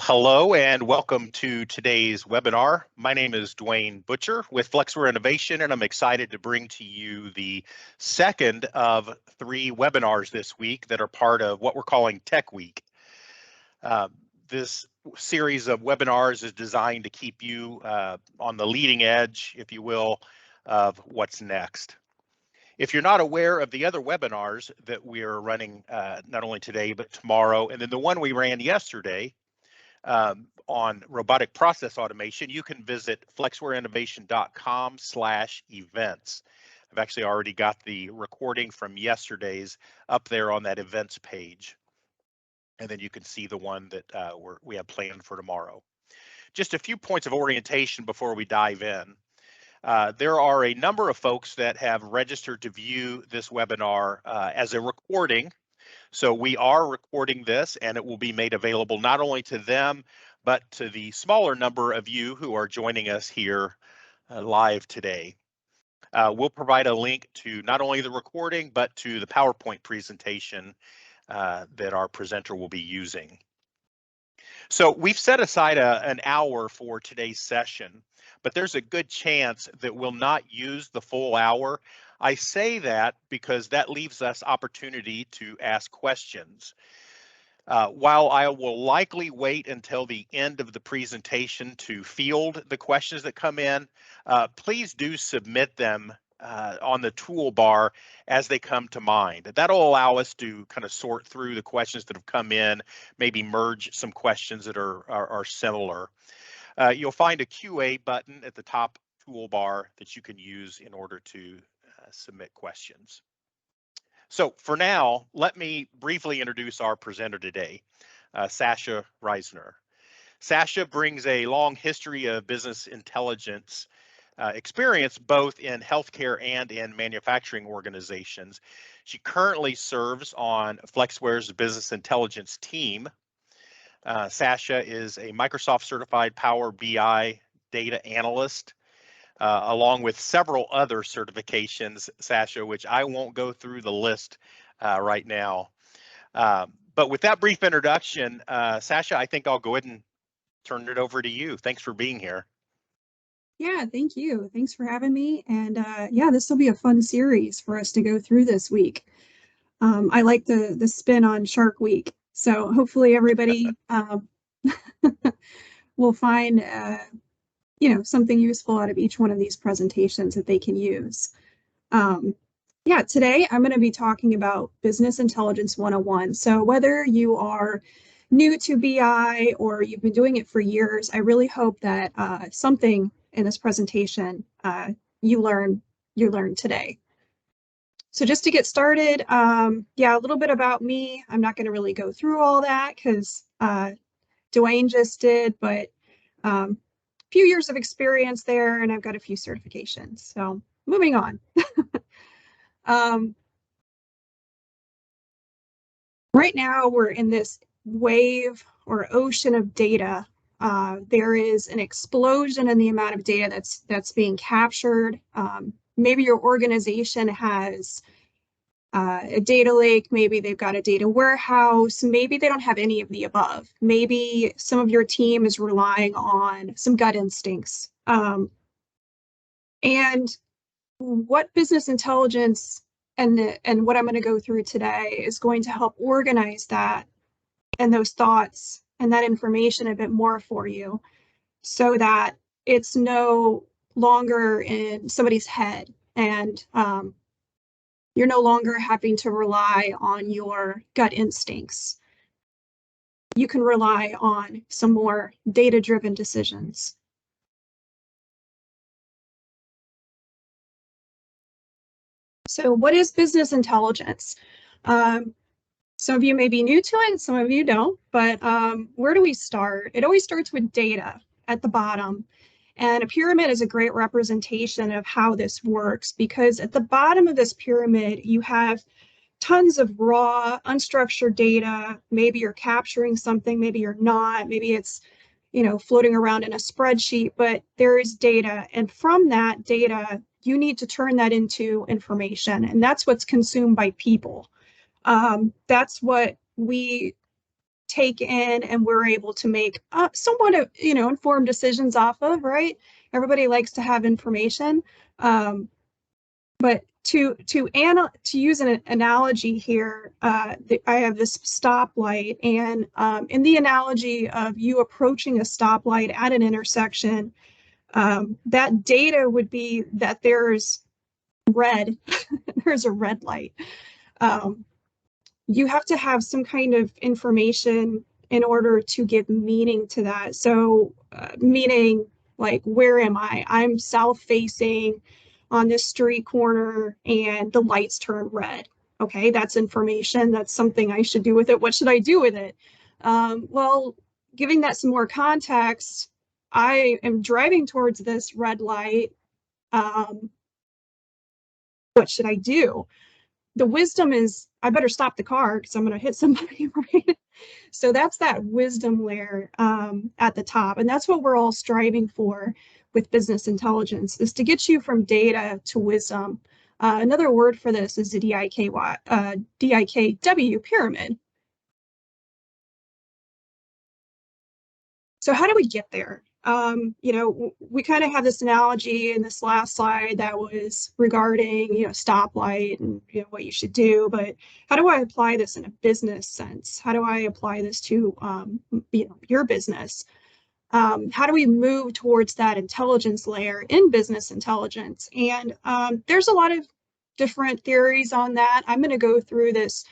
Hello and welcome to today's webinar. My name is Dwayne Butcher with Flexware Innovation, and I'm excited to bring to you the second of 3 webinars this week that are part of what we're calling Tech Week. This series of webinars is designed to keep you on the leading edge, if you will, of what's next. If you're not aware of the other webinars that we're running not only today but tomorrow, and then the one we ran yesterday, on robotic process automation, you can visit flexwareinnovation.com/events. I've actually already got the recording from yesterday's up there on that events page. And then you can see the one that we have planned for tomorrow. Just a few points of orientation before we dive in. There are a number of folks that have registered to view this webinar as a recording. So we are recording this, and it will be made available not only to them, but to the smaller number of you who are joining us here live today. We'll provide a link to not only the recording, but to the PowerPoint presentation that our presenter will be using. So we've set aside an hour for today's session, but there's a good chance that we'll not use the full hour. I say that because that leaves us opportunity to ask questions. While I will likely wait until the end of the presentation to field the questions that come in, please do submit them on the toolbar as they come to mind. That'll allow us to kind of sort through the questions that have come in, maybe merge some questions that are similar. You'll find a QA button at the top toolbar that you can use in order to submit questions. So for now, let me briefly introduce our presenter today, Sasha Reisner. Sasha brings a long history of business intelligence experience both in healthcare and in manufacturing organizations. She currently serves on Flexware's business intelligence team. Sasha is a Microsoft certified Power BI data analyst, along with several other certifications, Sasha, which I won't go through the list right now. But with that brief introduction, Sasha, I think I'll go ahead and turn it over to you. Thanks for being here. Yeah, thank you. Thanks for having me. And yeah, this will be a fun series for us to go through this week. I like the spin on Shark Week. So hopefully everybody will find something useful out of each one of these presentations that they can use. Yeah, today I'm going to be talking about Business Intelligence 101. So whether you are new to BI or you've been doing it for years, I really hope that something in this presentation you learn today. So just to get started, yeah, a little bit about me. I'm not going to really go through all that because Dwayne just did, but few years of experience there, and I've got a few certifications. So moving on. Right now we're in this wave or ocean of data. There is an explosion in the amount of data that's being captured. Maybe your organization has a data lake, maybe they've got a data warehouse, maybe they don't have any of the above. Maybe some of your team is relying on some gut instincts. And what business intelligence and what I'm going to go through today is going to help organize that and those thoughts and that information a bit more for you so that it's no longer in somebody's head and you're no longer having to rely on your gut instincts. You can rely on some more data-driven decisions. So what is business intelligence? Some of you may be new to it, some of you don't, but where do we start? It always starts with data at the bottom. And a pyramid is a great representation of how this works because at the bottom of this pyramid, you have tons of raw, unstructured data. Maybe you're capturing something, maybe you're not, maybe it's, floating around in a spreadsheet, but there is data. And from that data, you need to turn that into information. And that's what's consumed by people. That's what we take in and we're able to make somewhat of, informed decisions off of, right? Everybody likes to have information. But to use an analogy here, I have this stoplight, and in the analogy of you approaching a stoplight at an intersection, that data would be that there's red, there's a red light. You have to have some kind of information in order to give meaning to that. So meaning like, where am I? I'm south facing on this street corner and the lights turn red. Okay, that's information. That's something I should do with it. What should I do with it? Well, giving that some more context, I am driving towards this red light. What should I do? The wisdom is I better stop the car because I'm going to hit somebody, right? So that's that wisdom layer at the top. And that's what we're all striving for with business intelligence, is to get you from data to wisdom. Another word for this is the DIKW pyramid. So how do we get there? We kind of have this analogy in this last slide that was regarding, stoplight and what you should do. But how do I apply this in a business sense? How do I apply this to your business? How do we move towards that intelligence layer in business intelligence? And there's a lot of different theories on that. I'm going to go through this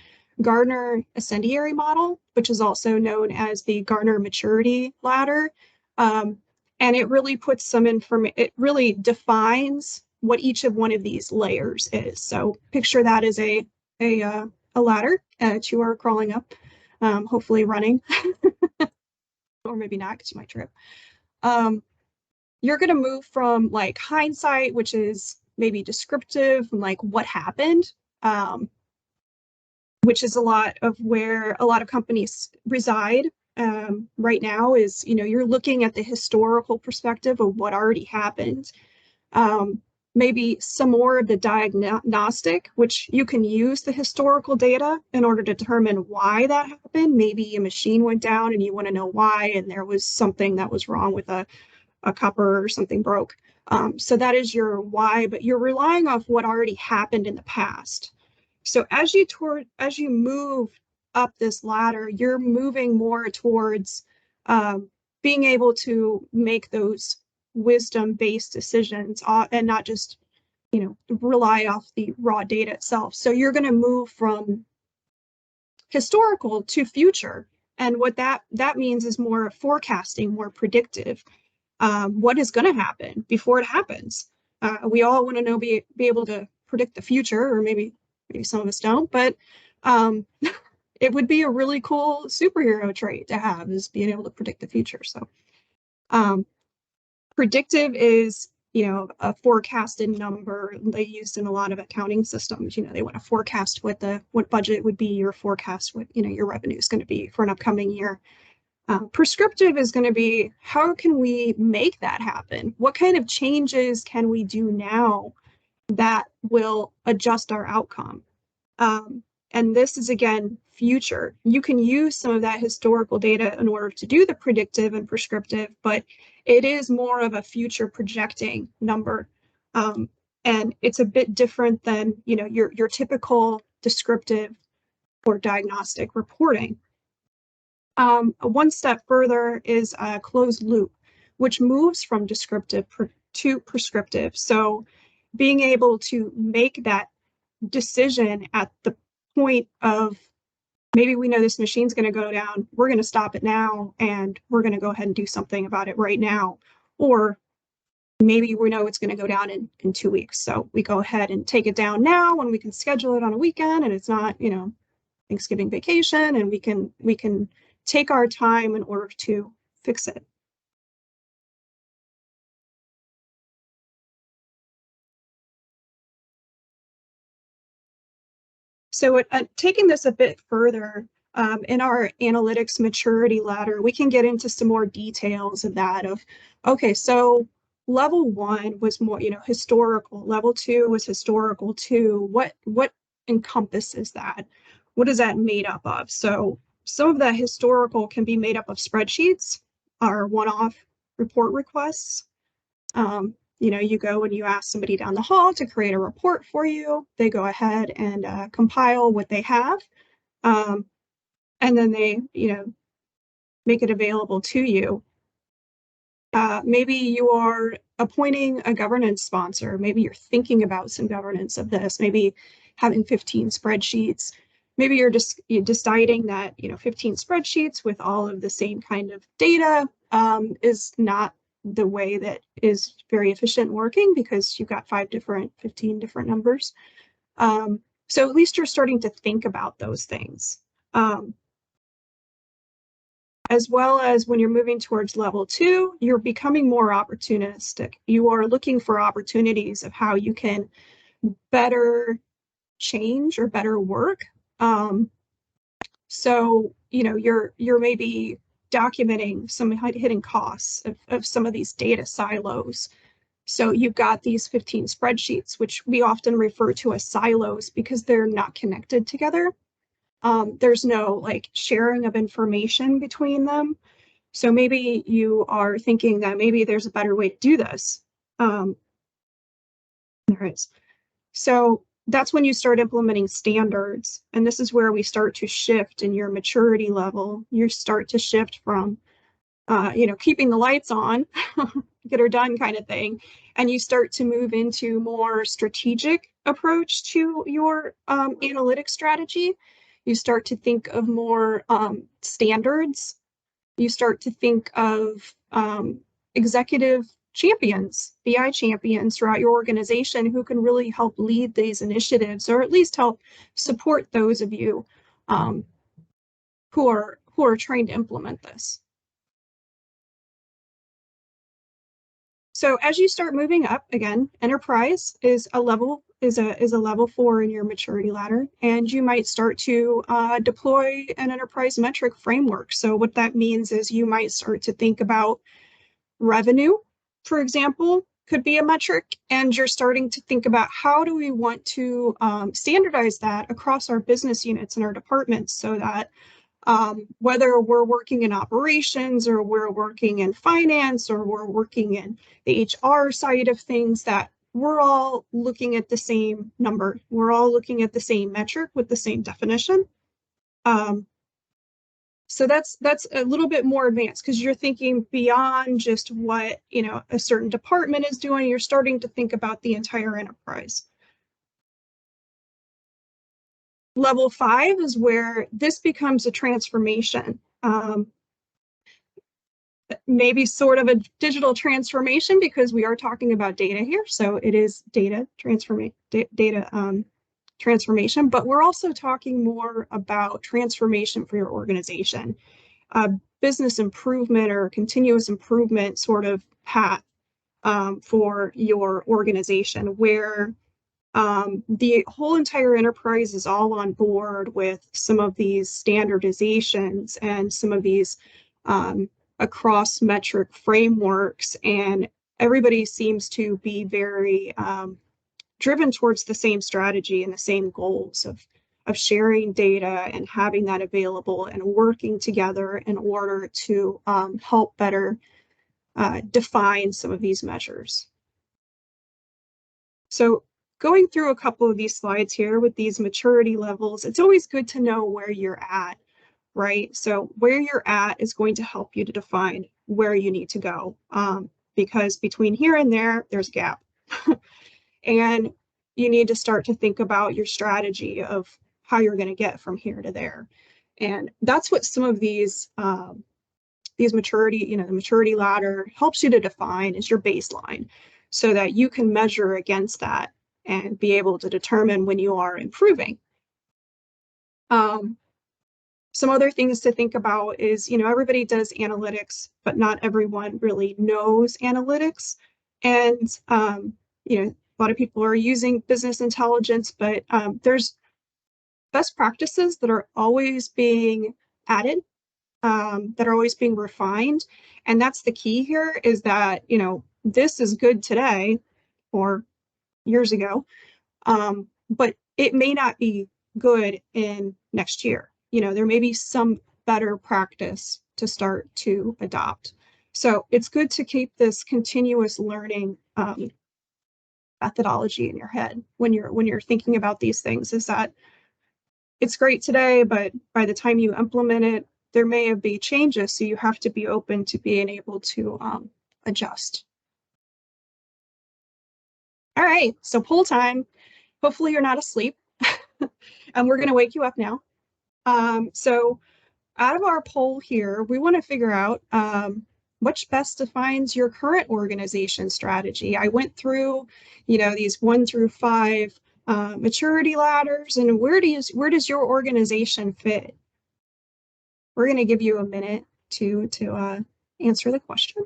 Garner ascendiary model, which is also known as the Garner maturity ladder. And it really puts some information, it really defines what each of one of these layers is. So picture that as a ladder that you are crawling up, hopefully running, or maybe not because you might trip. You're going to move from like hindsight, which is maybe descriptive, and like what happened, which is a lot of where a lot of companies reside right now, is, you're looking at the historical perspective of what already happened. Maybe some more of the diagnostic, which you can use the historical data in order to determine why that happened. Maybe a machine went down and you want to know why, and there was something that was wrong with a copper or something broke. So that is your why, but you're relying off what already happened in the past. So as you move up this ladder, you're moving more towards being able to make those wisdom-based decisions and not just, rely off the raw data itself. So you're going to move from historical to future. And what that means is more forecasting, more predictive. What is going to happen before it happens? We all want to know, be able to predict the future, or maybe some of us don't, but it would be a really cool superhero trait to have, is being able to predict the future. So predictive is, a forecasted number they used in a lot of accounting systems. They want to forecast what budget would be, your forecast what, your revenue is going to be for an upcoming year. Prescriptive is going to be, how can we make that happen? What kind of changes can we do now that will adjust our outcome? And this is, again, future. You can use some of that historical data in order to do the predictive and prescriptive, but it is more of a future projecting number. And it's a bit different than, your typical descriptive or diagnostic reporting. One step further is a closed loop, which moves from descriptive to prescriptive. So being able to make that decision at the point of, maybe we know this machine's going to go down, we're going to stop it now, and we're going to go ahead and do something about it right now. Or maybe we know it's going to go down in 2 weeks, so we go ahead and take it down now, and we can schedule it on a weekend, and it's not, Thanksgiving vacation, and we can take our time in order to fix it. So taking this a bit further, in our analytics maturity ladder, we can get into some more details of that, of, okay, so level 1 was more, historical. Level 2 was historical too. What encompasses that? What is that made up of? So some of that historical can be made up of spreadsheets or one-off report requests. You go and you ask somebody down the hall to create a report for you. They go ahead and compile what they have. And then they, make it available to you. Maybe you are appointing a governance sponsor. Maybe you're thinking about some governance of this, maybe having 15 spreadsheets. Maybe you're deciding that 15 spreadsheets with all of the same kind of data is not the way that is very efficient working, because you've got 15 different numbers. So at least you're starting to think about those things. As well as when you're moving towards level 2, you're becoming more opportunistic. You are looking for opportunities of how you can better change or better work. So, you're maybe documenting some hidden costs of some of these data silos. So you've got these 15 spreadsheets, which we often refer to as silos because they're not connected together. There's no like sharing of information between them. So maybe you are thinking that maybe there's a better way to do this. There is. So that's when you start implementing standards. And this is where we start to shift in your maturity level. You start to shift from, keeping the lights on, get her done kind of thing. And you start to move into more strategic approach to your analytics strategy. You start to think of more standards. You start to think of executive champions, BI champions throughout your organization who can really help lead these initiatives, or at least help support those of you who are trying to implement this. So as you start moving up, again, enterprise is a level 4 in your maturity ladder, and you might start to deploy an enterprise metric framework. So what that means is you might start to think about revenue, for example, could be a metric, and you're starting to think about how do we want to standardize that across our business units and our departments, so that whether we're working in operations or we're working in finance or we're working in the HR side of things, that we're all looking at the same number. We're all looking at the same metric with the same definition. So that's a little bit more advanced, because you're thinking beyond just what a certain department is doing. You're starting to think about the entire enterprise. Level 5 is where this becomes a transformation. Maybe sort of a digital transformation, because we are talking about data here. So it is data transformation, but we're also talking more about transformation for your organization, business improvement or continuous improvement sort of path for your organization, where the whole entire enterprise is all on board with some of these standardizations and some of these across metric frameworks, and everybody seems to be very driven towards the same strategy and the same goals of sharing data and having that available and working together in order to help better define some of these measures. So going through a couple of these slides here with these maturity levels, it's always good to know where you're at, right? So where you're at is going to help you to define where you need to go, because between here and there, there's a gap. And you need to start to think about your strategy of how you're going to get from here to there. And that's what some of these maturity, the maturity ladder helps you to define, is your baseline, so that you can measure against that and be able to determine when you are improving. Some other things to think about is, everybody does analytics, but not everyone really knows analytics. And, a lot of people are using business intelligence, but there's best practices that are always being added, that are always being refined. And that's the key here, is that, this is good today or years ago, but it may not be good in next year. There may be some better practice to start to adopt. So it's good to keep this continuous learning methodology in your head when you're thinking about these things, is that it's great today, but by the time you implement it, there may be changes. So you have to be open to being able to adjust. All right, so poll time. Hopefully you're not asleep. And we're going to wake you up now. So out of our poll here, we want to figure out which best defines your current organization strategy. I went through, these 1 through 5 maturity ladders, and where does your organization fit? We're going to give you a minute to answer the question.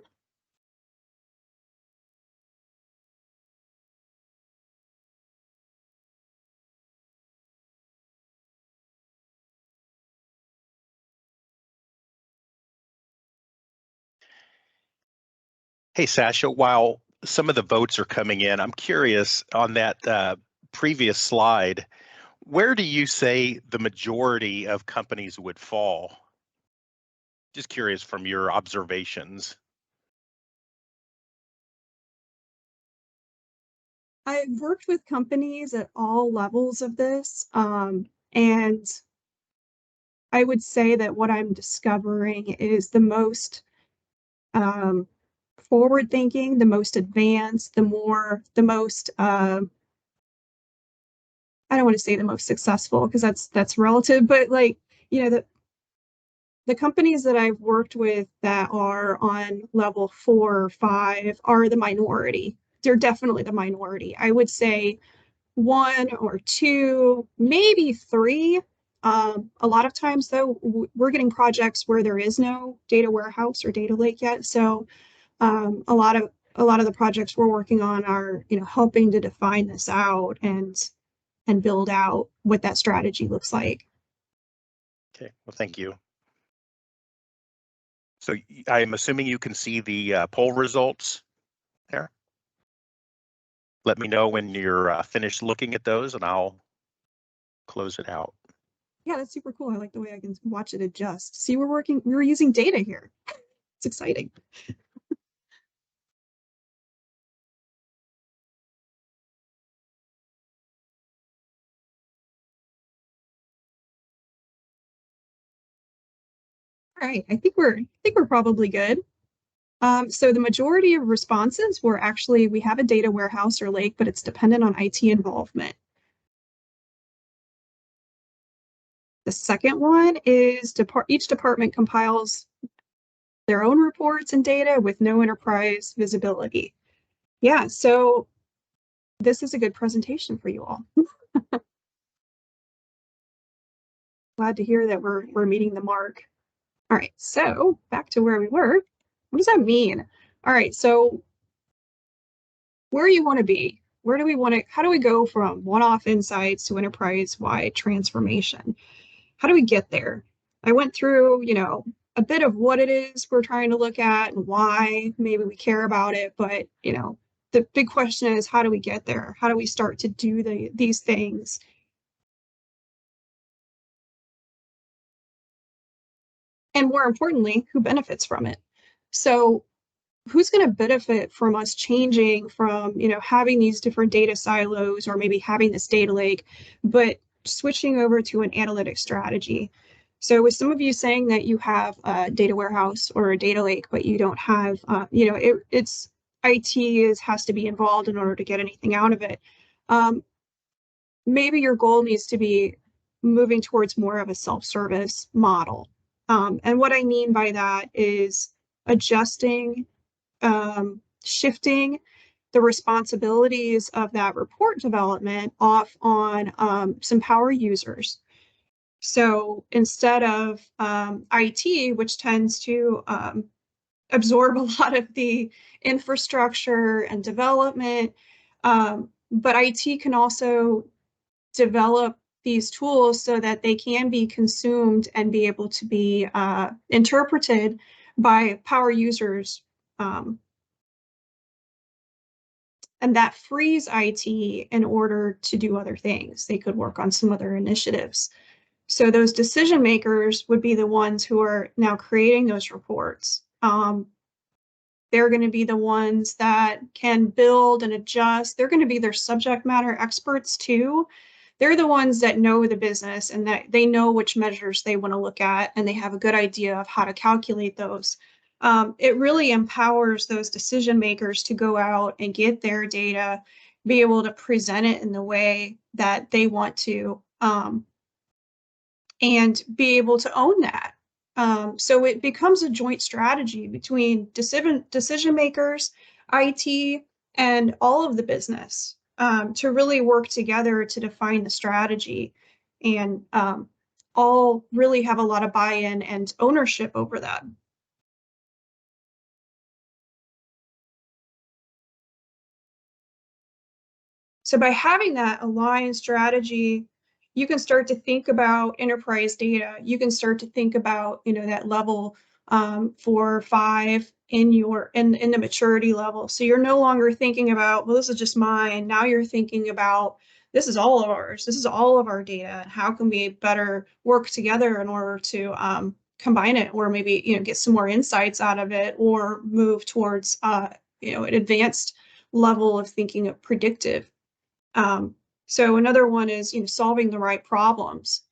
Hey, Sasha, while some of the votes are coming in, I'm curious on that previous slide, where do you say the majority of companies would fall? Just curious from your observations. I've worked with companies at all levels of this, and I would say that what I'm discovering is the most forward thinking, the most advanced, the most I don't want to say the most successful because that's relative, but like, the companies that I've worked with that are on level 4 or 5 are the minority. They're definitely the minority. I would say 1 or 2, maybe 3. A lot of times, though, we're getting projects where there is no data warehouse or data lake yet. So a lot of the projects we're working on are, helping to define this out and build out what that strategy looks like. Okay, well, thank you. So I'm assuming you can see the poll results there. Let me know when you're finished looking at those and I'll close it out. Yeah, that's super cool. I like the way I can watch it adjust. See, we're using data here. It's exciting. All right, I think we're probably good. So the majority of responses were actually, we have a data warehouse or lake, but it's dependent on IT involvement. The second one is each department compiles their own reports and data with no enterprise visibility. Yeah, so this is a good presentation for you all. Glad to hear that we're meeting the mark. All right, so back to where we were. What does that mean? All right, so where you want to be, where do we want to, how do we go from one-off insights to enterprise-wide transformation? How do we get there? I went through, a bit of what it is we're trying to look at and why maybe we care about it, but, the big question is, how do we get there? How do we start to do these things? And more importantly, who benefits from it? So who's going to benefit from us changing from, having these different data silos or maybe having this data lake, but switching over to an analytic strategy? So with some of you saying that you have a data warehouse or a data lake, but you don't have, it's IT has to be involved in order to get anything out of it. Maybe your goal needs to be moving towards more of a self-service model. And what I mean by that is adjusting, shifting the responsibilities of that report development off on some power users. So instead of IT, which tends to absorb a lot of the infrastructure and development, but IT can also develop these tools so that they can be consumed and be able to be interpreted by power users. And that frees IT in order to do other things. They could work on some other initiatives. So those decision makers would be the ones who are now creating those reports. They're going to be the ones that can build and adjust. They're going to be their subject matter experts too. They're the ones that know the business and that they know which measures they want to look at, and they have a good idea of how to calculate those. It really empowers those decision makers to go out and get their data, be able to present it in the way that they want to, and be able to own that. So it becomes a joint strategy between decision makers, IT, and all of the business, to really work together to define the strategy, and all really have a lot of buy-in and ownership over that. So by having that aligned strategy, you can start to think about enterprise data. You can start to think about, that level 4 or 5 in the maturity level. So you're no longer thinking about, well, this is just mine. Now you're thinking about, this is all of ours. This is all of our data. How can we better work together in order to combine it, or maybe get some more insights out of it, or move towards an advanced level of thinking of predictive. So another one is, solving the right problems,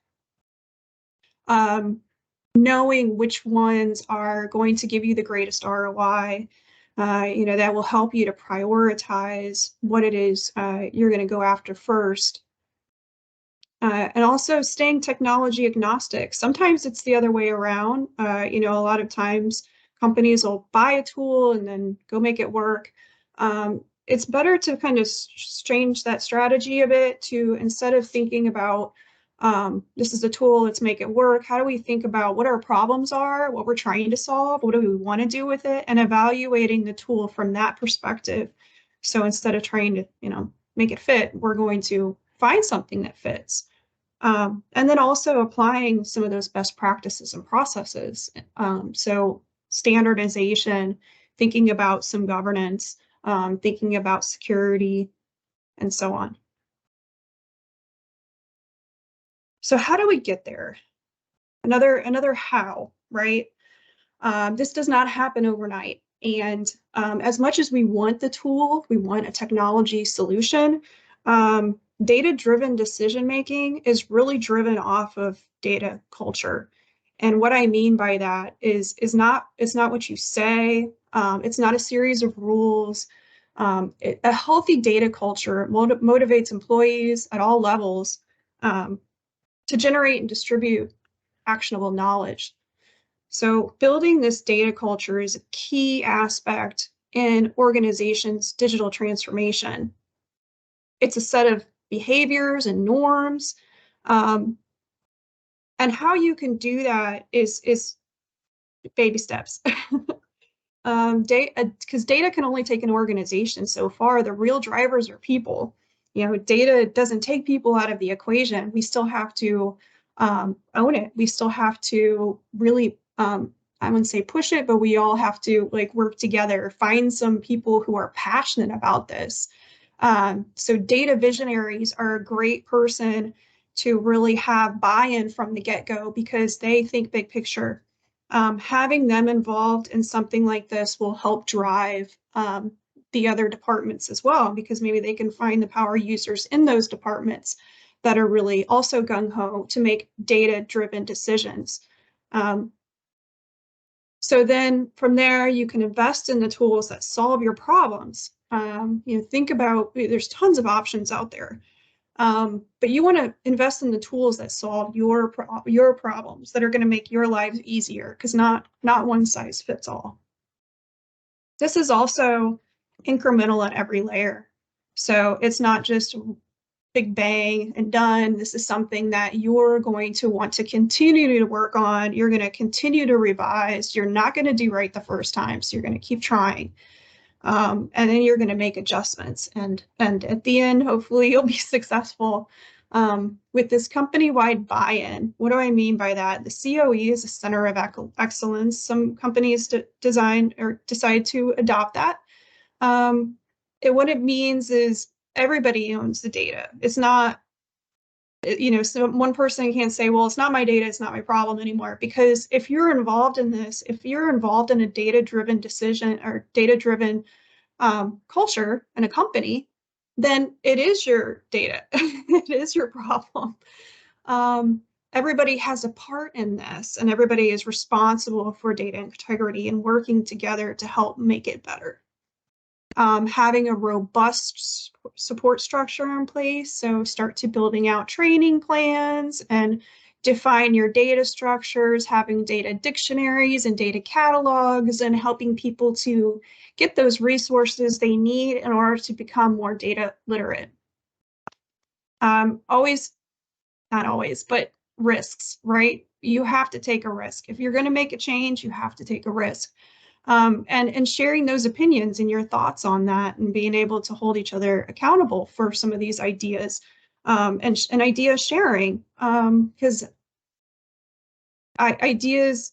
um, knowing which ones are going to give you the greatest ROI. That will help you to prioritize what it is you're going to go after first. And also staying technology agnostic. Sometimes it's the other way around. A lot of times companies will buy a tool and then go make it work. It's better to kind of change that strategy a bit to, instead of thinking about, this is a tool, let's make it work. How do we think about what our problems are, what we're trying to solve, what do we want to do with it, and evaluating the tool from that perspective. So instead of trying to, make it fit, we're going to find something that fits. And then also applying some of those best practices and processes. So standardization, thinking about some governance, thinking about security, and so on. So how do we get there? Another how, right? This does not happen overnight. And as much as we want the tool, we want a technology solution, data-driven decision making is really driven off of data culture. And what I mean by that is it's not what you say. It's not a series of rules. A healthy data culture motivates employees at all levels to generate and distribute actionable knowledge. So building this data culture is a key aspect in organizations' digital transformation. It's a set of behaviors and norms. Um, and how you can do that is baby steps. Because data can only take an organization so far. The real drivers are people. Data doesn't take people out of the equation. We still have to own it. We still have to really, I wouldn't say push it, but we all have to work together, find some people who are passionate about this. So data visionaries are a great person to really have buy-in from the get-go because they think big picture. Having them involved in something like this will help drive the other departments as well, because maybe they can find the power users in those departments that are really also gung-ho to make data-driven decisions. So then from there, you can invest in the tools that solve your problems. Think about, there's tons of options out there. But you want to invest in the tools that solve your problems, that are going to make your lives easier, because not one size fits all. This is also incremental at every layer. So it's not just big bang and done. This is something that you're going to want to continue to work on. You're going to continue to revise. You're not going to do right the first time. So you're going to keep trying. And then you're going to make adjustments. And at the end, hopefully you'll be successful with this company-wide buy-in. What do I mean by that? The COE is a center of excellence. Some companies design or decide to adopt that. What it means is everybody owns the data. It's not So one person can't say, well, it's not my data, it's not my problem anymore. Because if you're involved in this, if you're involved in a data-driven decision or data-driven culture in a company, then it is your data. It is your problem. Um, Everybody has a part in this, and everybody is responsible for data integrity and working together to help make it better. Having a robust support structure in place. So start to building out training plans and define your data structures, having data dictionaries and data catalogs, and helping people to get those resources they need in order to become more data literate. Always, not always, but risks, right? You have to take a risk. If you're going to make a change, you have to take a risk. And sharing those opinions and your thoughts on that, and being able to hold each other accountable for some of these ideas, and idea sharing, because ideas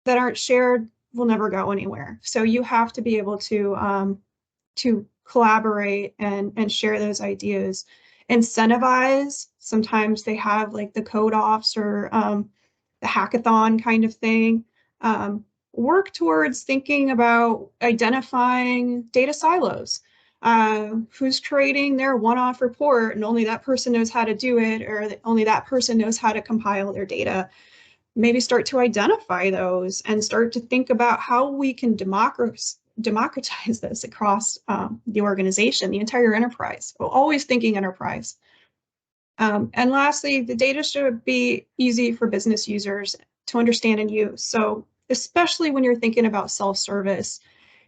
that aren't shared will never go anywhere. So you have to be able to collaborate and share those ideas. Incentivize. Sometimes they have like the code offs or the hackathon kind of thing. Work towards thinking about identifying data silos. Who's creating their one-off report and only that person knows how to do it, or only that person knows how to compile their data. Maybe start to identify those and start to think about how we can democratize this across the organization, the entire enterprise. So always thinking enterprise. And lastly, the data should be easy for business users to understand and use. So especially when you're thinking about self-service,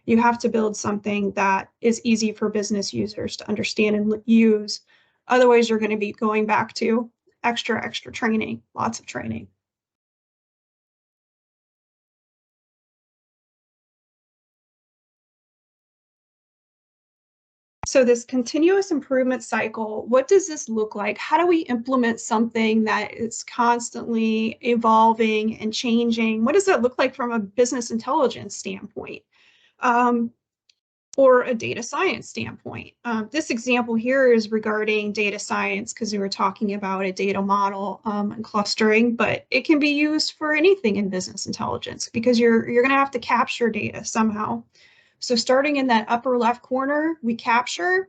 you have to build something that is easy for business users to understand and use. Otherwise, you're going to be going back to extra training, lots of training. So this continuous improvement cycle, what does this look like? How do we implement something that is constantly evolving and changing? What does that look like from a business intelligence standpoint? Or a data science standpoint. This example here is regarding data science because we were talking about a data model and clustering, but it can be used for anything in business intelligence because you're going to have to capture data somehow. So starting in that upper left corner, we capture,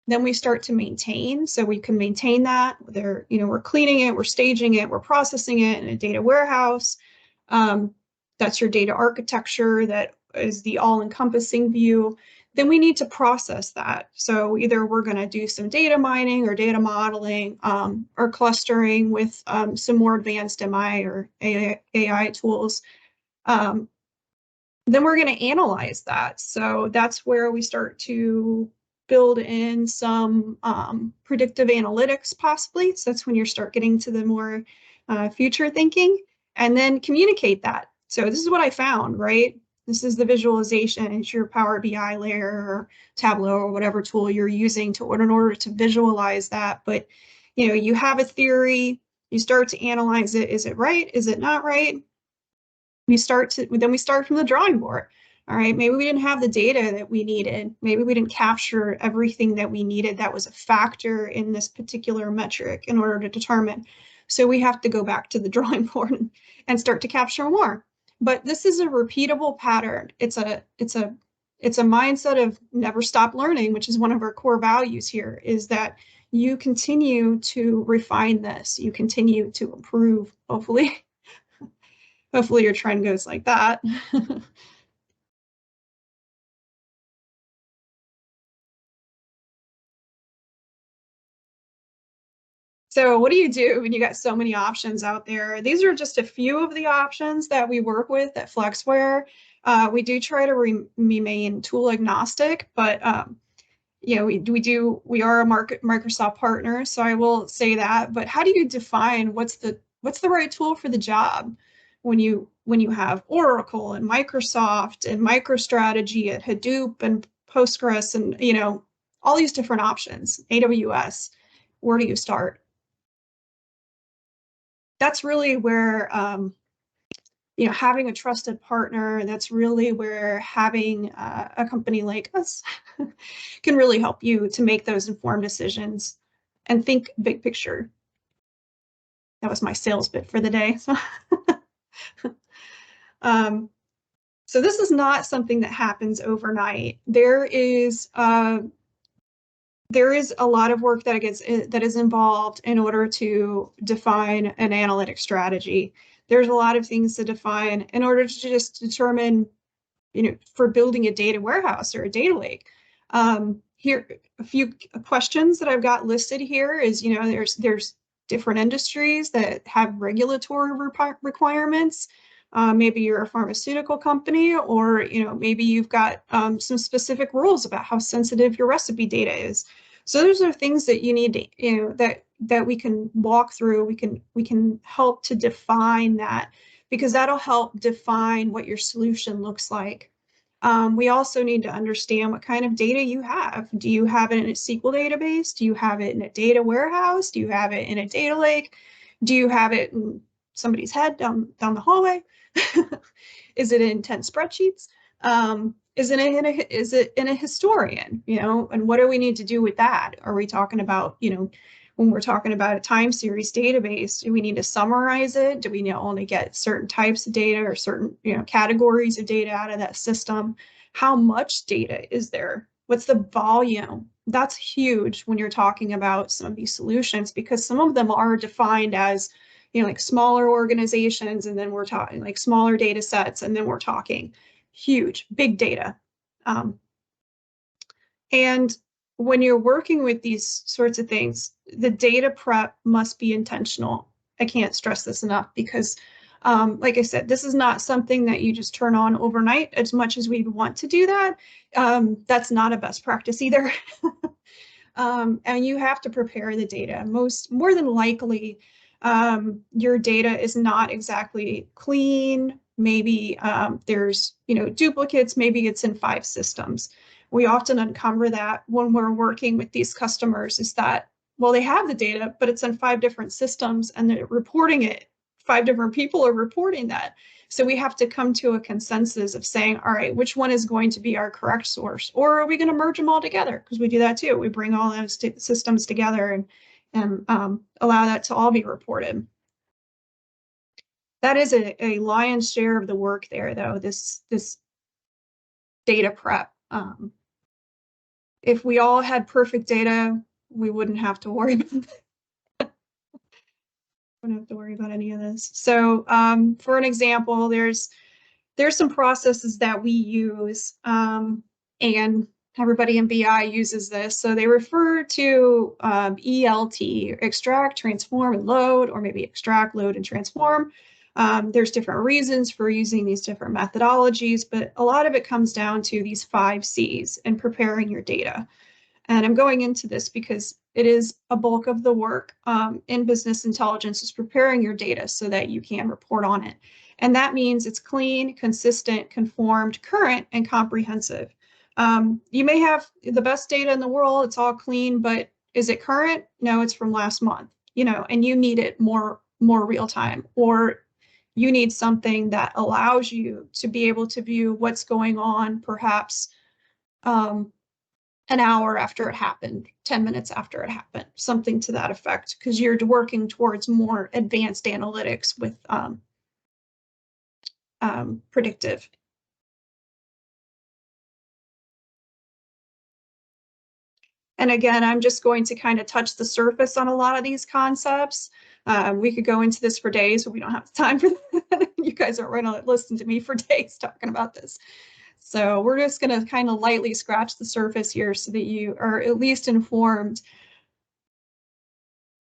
then we start to maintain. So we can maintain that. We're cleaning it, we're staging it, we're processing it in a data warehouse. That's your data architecture. That is the all-encompassing view. Then we need to process that. So either we're going to do some data mining or data modeling, or clustering with some more advanced MI or AI tools. Then we're going to analyze that. So that's where we start to build in some predictive analytics, possibly. So that's when you start getting to the more future thinking, and then communicate that. So this is what I found, right? This is the visualization. It's your Power BI layer or Tableau or whatever tool you're using in order to visualize that. But you have a theory, you start to analyze it. Is it right? Is it not right? We start from the drawing board. All right, maybe we didn't have the data that we needed. Maybe we didn't capture everything that we needed that was a factor in this particular metric in order to determine. So we have to go back to the drawing board and start to capture more. But this is a repeatable pattern. It's a mindset of never stop learning, which is one of our core values here, is that you continue to refine this, you continue to improve, hopefully. Hopefully your trend goes like that. So what do you do when you got so many options out there? These are just a few of the options that we work with at Flexware. We do try to remain tool agnostic, but we are a Microsoft partner, so I will say that. But how do you define what's the right tool for the job when you have Oracle and Microsoft and MicroStrategy and Hadoop and Postgres and all these different options, AWS? Where do you start? That's really where having a trusted partner, that's really where having a company like us can really help you to make those informed decisions and think big picture. that was my sales bit for the day. So this is not something that happens overnight. There is a lot of work that is involved in order to define an analytic strategy. There's a lot of things to define in order to just determine, for building a data warehouse or a data lake. Here, a few questions that I've got listed here is, there's different industries that have regulatory requirements. Maybe you're a pharmaceutical company, or maybe you've got some specific rules about how sensitive your recipe data is. So those are things that you need to, that we can walk through. We can help to define that, because that'll help define what your solution looks like. We also need to understand what kind of data you have. Do you have it in a SQL database? Do you have it in a data warehouse? Do you have it in a data lake? Do you have it in somebody's head down the hallway? Is it in 10 spreadsheets? Is it in a historian? And what do we need to do with that? Are we talking about, when we're talking about a time series database, do we need to summarize it? Do we only get certain types of data or certain, categories of data out of that system? How much data is there? What's the volume? That's huge when you're talking about some of these solutions, because some of them are defined as, like smaller organizations, and then we're talking like smaller data sets, and then we're talking huge, big data. And when you're working with these sorts of things, the data prep must be intentional. I can't stress this enough, because like I said, this is not something that you just turn on overnight. As much as we want to do that, that's not a best practice either. And you have to prepare the data. More than likely, your data is not exactly clean. Maybe there's duplicates. Maybe it's in 5 systems. We often uncover that when we're working with these customers, is that, well, they have the data, but it's in 5 different systems, and they're reporting it. 5 different people are reporting that. So we have to come to a consensus of saying, all right, which one is going to be our correct source? Or are we going to merge them all together? Because we do that too. We bring all those systems together and allow that to all be reported. That is a lion's share of the work there, though, this data prep. If we all had perfect data, we wouldn't have to worry about wouldn't have to worry about any of this. So for an example, there's some processes that we use, and everybody in BI uses this. So they refer to ELT, extract, transform, and load, or maybe extract, load, and transform. There's different reasons for using these different methodologies, but a lot of it comes down to these 5 C's in preparing your data. And I'm going into this because it is a bulk of the work in business intelligence, is preparing your data so that you can report on it. And that means it's clean, consistent, conformed, current, and comprehensive. You may have the best data in the world, it's all clean, but is it current? No, it's from last month, and you need it more real time, or you need something that allows you to be able to view what's going on, perhaps an hour after it happened, 10 minutes after it happened, something to that effect, because you're working towards more advanced analytics with predictive. And again, I'm just going to kind of touch the surface on a lot of these concepts. We could go into this for days, but we don't have the time for that. You guys are going to listen to me for days talking about this. So we're just going to kind of lightly scratch the surface here so that you are at least informed.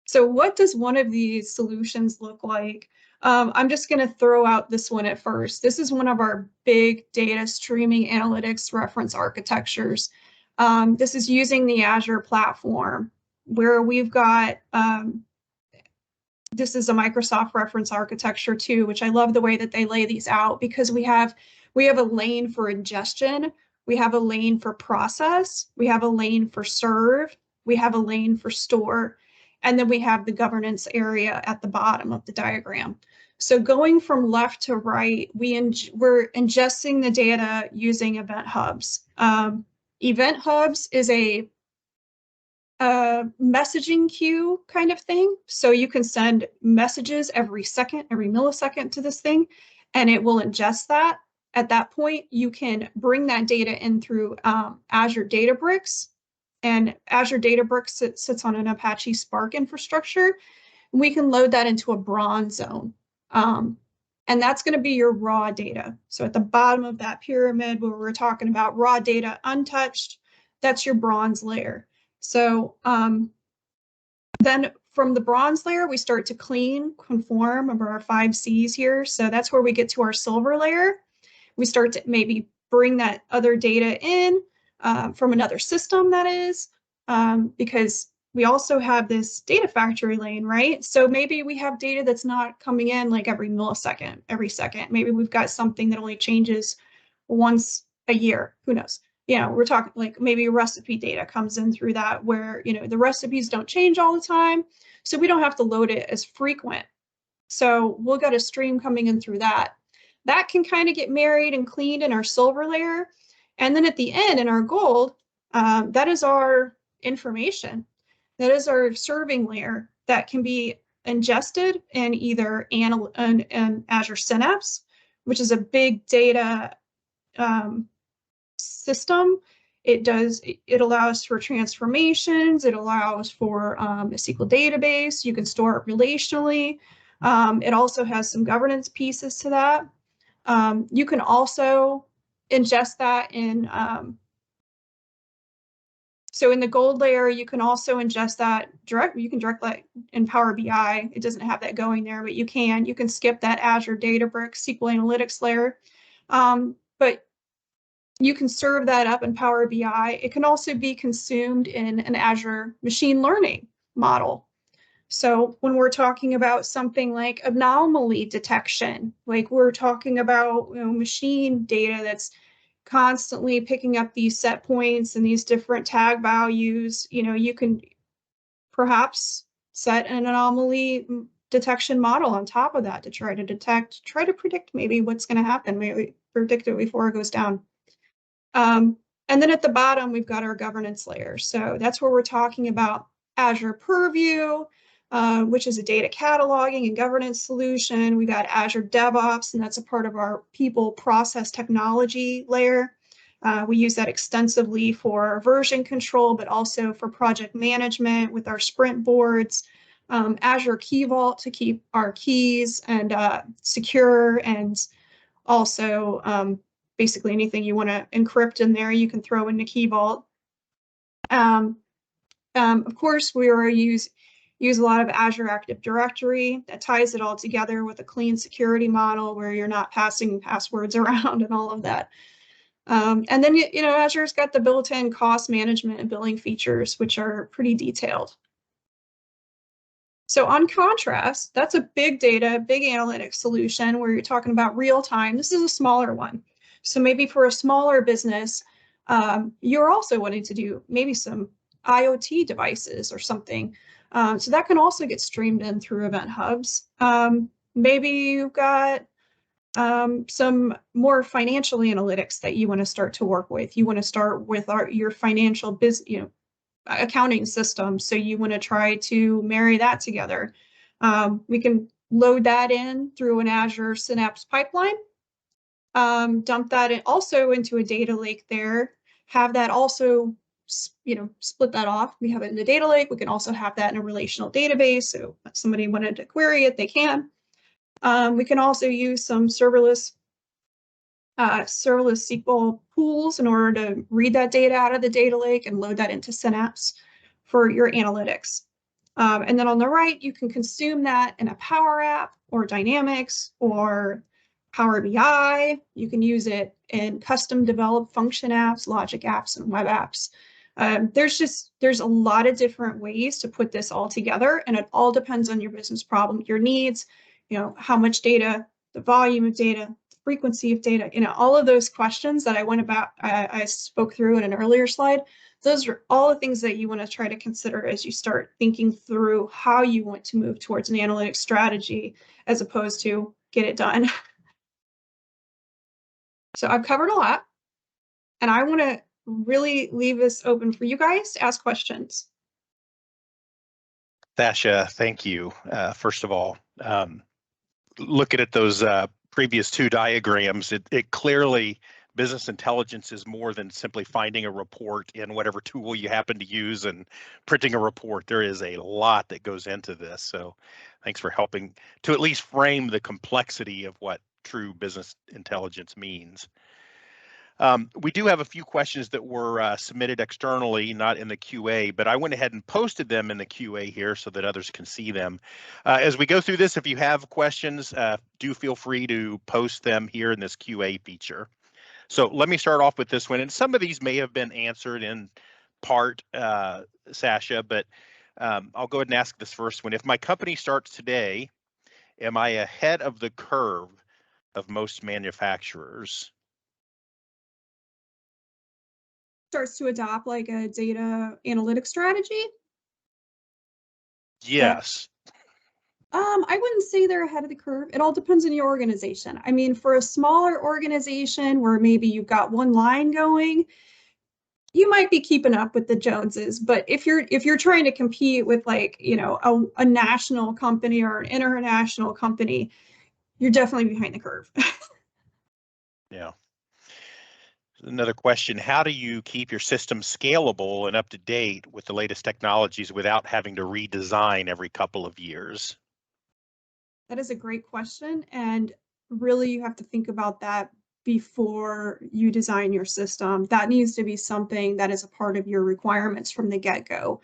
So what does one of these solutions look like? I'm just going to throw out this one at first. This is one of our big data streaming analytics reference architectures. This is using the Azure platform, where we've got, this is a Microsoft reference architecture too, which I love the way that they lay these out, because we have a lane for ingestion, we have a lane for process, we have a lane for serve, we have a lane for store, and then we have the governance area at the bottom of the diagram. So going from left to right, we're ingesting the data using event hubs. Event hubs is a a messaging queue kind of thing. So you can send messages every second, every millisecond to this thing, and it will ingest that. At that point, you can bring that data in through Azure Databricks, and Azure Databricks sits on an Apache Spark infrastructure. We can load that into a bronze zone. And that's going to be your raw data. So at the bottom of that pyramid where we're talking about raw data untouched, that's your bronze layer. So then from the bronze layer, we start to clean, conform of our 5 C's here. So that's where we get to our silver layer. We start to maybe bring that other data in from another system, that is, because we also have this data factory lane, right? So maybe we have data that's not coming in like every millisecond, every second. Maybe we've got something that only changes once a year. Who knows? We're talking like maybe recipe data comes in through that where, the recipes don't change all the time. So we don't have to load it as frequent. So we'll get a stream coming in through that. That can kind of get married and cleaned in our silver layer. And then at the end in our gold, that is our information. That is our serving layer that can be ingested in either an Azure Synapse, which is a big data system. It allows for transformations. It allows for a SQL database. You can store it relationally. It also has some governance pieces to that. You can also ingest that in, so in the gold layer, you can also ingest that you can direct that in Power BI. It doesn't have that going there, but you can skip that Azure Databricks SQL Analytics layer. But you can serve that up in Power BI. It can also be consumed in an Azure machine learning model. So when we're talking about something like anomaly detection, like we're talking about machine data that's constantly picking up these set points and these different tag values, you can perhaps set an anomaly detection model on top of that to try to predict maybe what's going to happen, maybe predict it before it goes down. And then at the bottom, we've got our governance layer. So that's where we're talking about Azure Purview, which is a data cataloging and governance solution. We got Azure DevOps, and that's a part of our people process technology layer. We use that extensively for version control, but also for project management with our sprint boards. Azure Key Vault to keep our keys and secure, and also basically anything you want to encrypt in there, you can throw into Key Vault. Of course, we use a lot of Azure Active Directory that ties it all together with a clean security model where you're not passing passwords around and all of that. And then, Azure's got the built-in cost management and billing features, which are pretty detailed. So on contrast, that's a big data, big analytics solution where you're talking about real time. This is a smaller one. So maybe for a smaller business, you're also wanting to do maybe some IoT devices or something. So that can also get streamed in through Event Hubs. Maybe you've got some more financial analytics that you want to start to work with. You want to start with your financial business, accounting system. So you want to try to marry that together. We can load that in through an Azure Synapse pipeline, dump that in also into a data lake there, have that also, split that off. We have it in the data lake. We can also have that in a relational database. So if somebody wanted to query it, they can. We can also use some serverless SQL pools in order to read that data out of the data lake and load that into Synapse for your analytics. And then on the right, you can consume that in a Power App or Dynamics or Power BI. You can use it in custom developed function apps, logic apps, and web apps. There's a lot of different ways to put this all together, and it all depends on your business problem, your needs, how much data, the volume of data, frequency of data, all of those questions that I spoke through in an earlier slide. Those are all the things that you want to try to consider as you start thinking through how you want to move towards an analytics strategy as opposed to get it done. So I've covered a lot, and I want to really leave this open for you guys to ask questions. Sasha, thank you. First of all, looking at those previous two diagrams, it clearly business intelligence is more than simply finding a report in whatever tool you happen to use and printing a report. There is a lot that goes into this. So thanks for helping to at least frame the complexity of what true business intelligence means. We do have a few questions that were submitted externally, not in the QA, but I went ahead and posted them in the QA here so that others can see them. As we go through this, if you have questions, do feel free to post them here in this QA feature. So let me start off with this one, and some of these may have been answered in part, Sasha, but I'll go ahead and ask this first one. If my company starts today, am I ahead of the curve of most manufacturers? Starts to adopt like a data analytics strategy. Yes. I wouldn't say they're ahead of the curve. It all depends on your organization. I mean, for a smaller organization where maybe you've got one line going, you might be keeping up with the Joneses. But if you're trying to compete with like, you know, a national company or an international company, you're definitely behind the curve. Yeah. Another question, how do you keep your system scalable and up to date with the latest technologies without having to redesign every couple of years? That is a great question. And really, you have to think about that before you design your system. That needs to be something that is a part of your requirements from the get-go.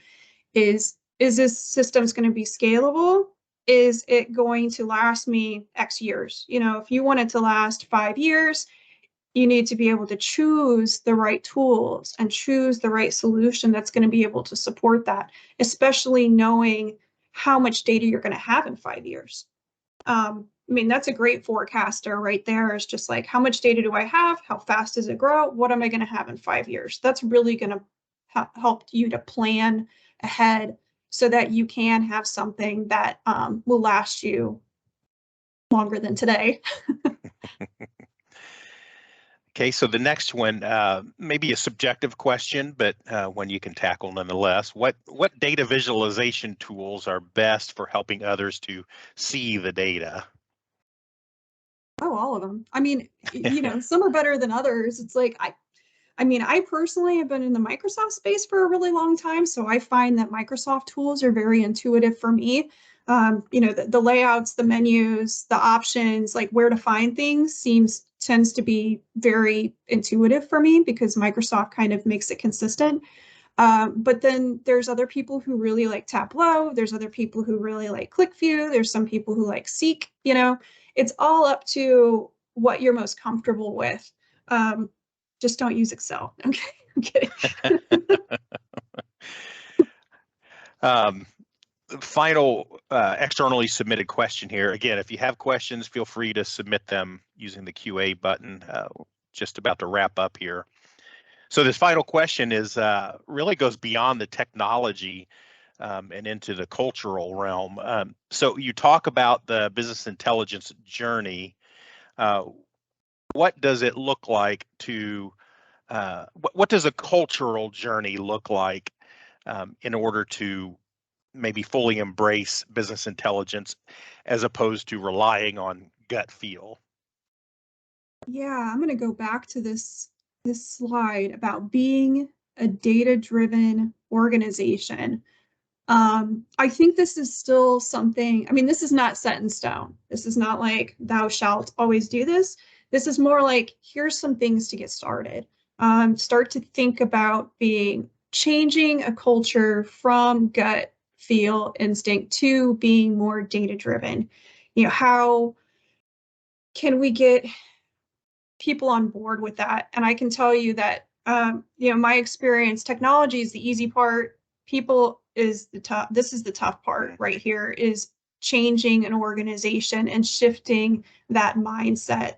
Is this system's going to be scalable? Is it going to last me X years? You know, if you want it to last 5 years, you need to be able to choose the right tools and choose the right solution that's going to be able to support that, especially knowing how much data you're going to have in 5 years. I mean, that's a great forecaster right there. Is just like, how much data do I have? How fast does it grow? What am I going to have in 5 years? That's really going to help you to plan ahead so that you can have something that will last you longer than today. Okay, so the next one, maybe a subjective question, but one you can tackle nonetheless. What data visualization tools are best for helping others to see the data? Oh, all of them. I mean, you know, some are better than others. It's like I mean, I personally have been in the Microsoft space for a really long time, so I find that Microsoft tools are very intuitive for me. You know, the layouts, the menus, the options, like where to find things tends to be very intuitive for me because Microsoft kind of makes it consistent. But then there's other people who really like Tableau. There's other people who really like ClickView. There's some people who like Seek. You know, it's all up to what you're most comfortable with. Just don't use Excel. Okay, I'm kidding. Um, Final externally submitted question here. Again, if you have questions, feel free to submit them using the QA button. Just about to wrap up here. So this final question is really goes beyond the technology and into the cultural realm. So you talk about the business intelligence journey. What does it look like to what does a cultural journey look like in order to maybe fully embrace business intelligence as opposed to relying on gut feel? Yeah, I'm going to go back to this slide about being a data-driven organization. I think this is still something, I mean, this is not set in stone. This is not like thou shalt always do this. This is more like, here's some things to get started. Start to think about changing a culture from gut feel instinct to being more data driven. You know, how can we get people on board with that? And I can tell you that, you know, my experience, technology is the easy part. People is the tough. This is the tough part right here, is changing an organization and shifting that mindset.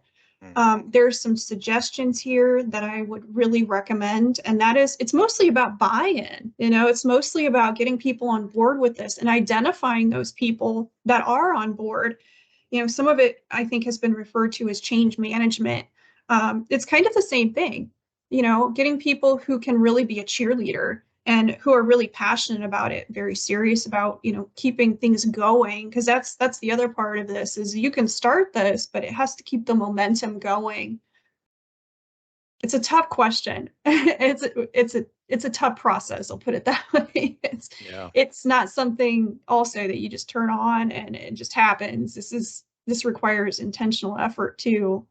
There's some suggestions here that I would really recommend, and that is, it's mostly about buy-in. You know, it's mostly about getting people on board with this and identifying those people that are on board. You know, some of it I think has been referred to as change management. It's kind of the same thing, you know, getting people who can really be a cheerleader and who are really passionate about it, very serious about, keeping things going. Because that's the other part of this is you can start this, but it has to keep the momentum going. It's a tough question. It's a tough process. I'll put it that way. Yeah. It's not something also that you just turn on and it just happens. This requires intentional effort too.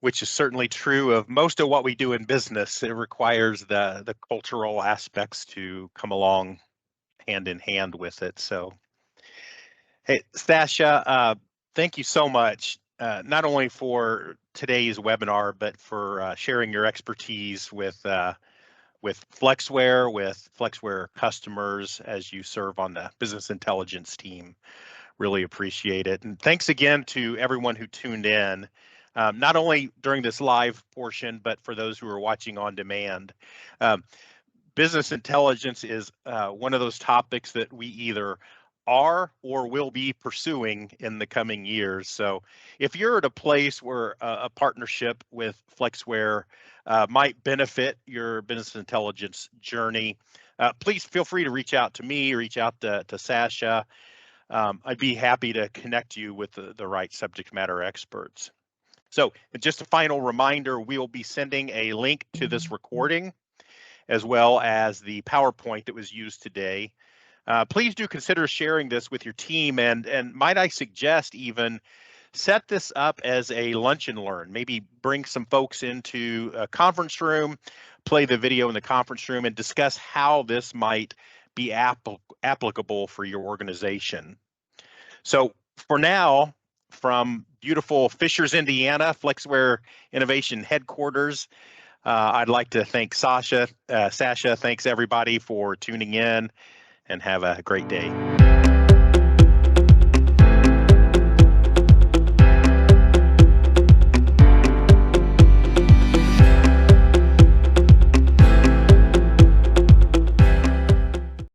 Which is certainly true of most of what we do in business. It requires the cultural aspects to come along hand in hand with it. So, hey, Stasha, thank you so much, not only for today's webinar, but for sharing your expertise with Flexware customers as you serve on the business intelligence team. Really appreciate it. And thanks again to everyone who tuned in, not only during this live portion, but for those who are watching on demand. Um, Business intelligence is one of those topics that we either are or will be pursuing in the coming years. So if you're at a place where a partnership with Flexware might benefit your business intelligence journey, please feel free to reach out to me, reach out to Sasha. I'd be happy to connect you with the right subject matter experts. So just a final reminder, we'll be sending a link to this recording as well as the PowerPoint that was used today. Please do consider sharing this with your team, and might I suggest even set this up as a lunch and learn. Maybe bring some folks into a conference room, play the video in the conference room, and discuss how this might be applicable for your organization. So for now, from beautiful Fishers, Indiana, Flexware Innovation Headquarters, I'd like to thank Sasha. Thanks everybody for tuning in, and have a great day.